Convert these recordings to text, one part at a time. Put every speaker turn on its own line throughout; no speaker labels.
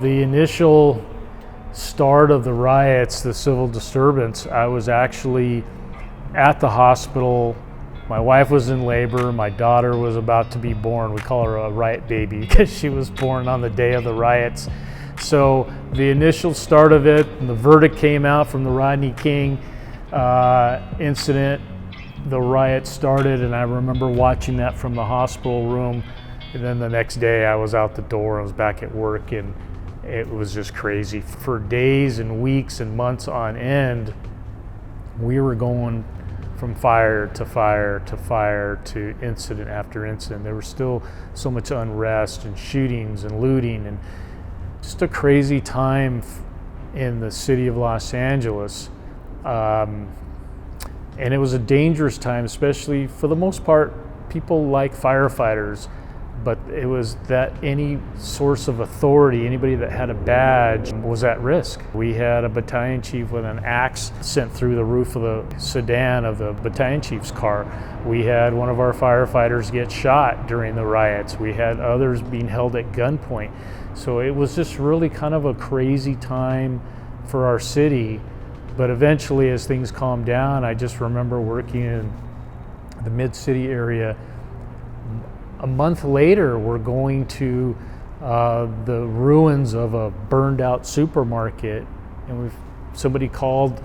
The initial start of the riots, the civil disturbance, I was actually at the hospital. My wife was in labor, my daughter was about to be born. We call her a riot baby because she was born on the day of the riots. So the initial start of it, and the verdict came out from the Rodney King incident. The riot started, and I remember watching that from the hospital room. And then the next day I was out the door, I was back at work, and it was just crazy. For days and weeks and months on end, we were going from fire to fire to fire to incident after incident. There was still so much unrest and shootings and looting, and just a crazy time in the city of Los Angeles. And it was a dangerous time, especially for the most part, people like firefighters, but it was that any source of authority, anybody that had a badge was at risk. We had a battalion chief with an axe sent through the roof of the sedan of the battalion chief's car. We had one of our firefighters get shot during the riots. We had others being held at gunpoint. So it was just really kind of a crazy time for our city. But eventually, as things calmed down, I just remember working in the mid-city area. A month later, we're going to the ruins of a burned out supermarket, and somebody called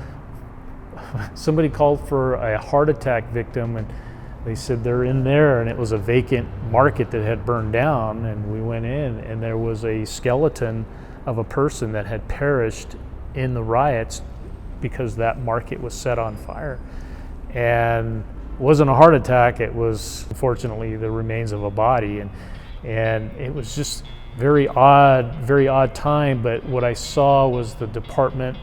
for a heart attack victim, and they said they're in there, and it was a vacant market that had burned down. And we went in, and there was a skeleton of a person that had perished in the riots because that market was set on fire. And it wasn't a heart attack, it was unfortunately the remains of a body, and it was just very odd time. But what I saw was the department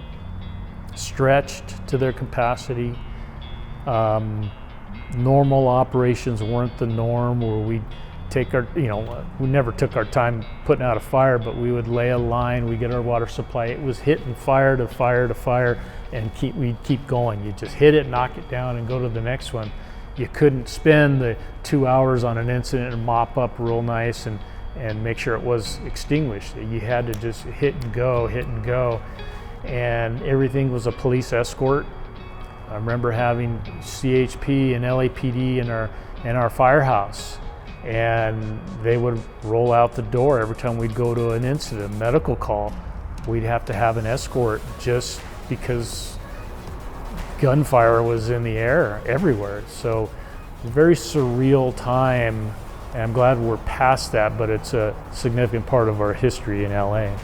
stretched to their capacity. Normal operations weren't the norm, where we'd take our, we never took our time putting out a fire, but we would lay a line, we get our water supply. It was hitting fire to fire to fire, and we'd keep going. You just hit it, knock it down, and go to the next one. You couldn't spend the 2 hours on an incident and mop up real nice and make sure it was extinguished. You had to just hit and go, and everything was a police escort. I remember having CHP and LAPD in our firehouse, and they would roll out the door every time we'd go to an incident, medical call. We'd have to have an escort just because gunfire was in the air everywhere. So a very surreal time, and I'm glad we're past that, but it's a significant part of our history in LA.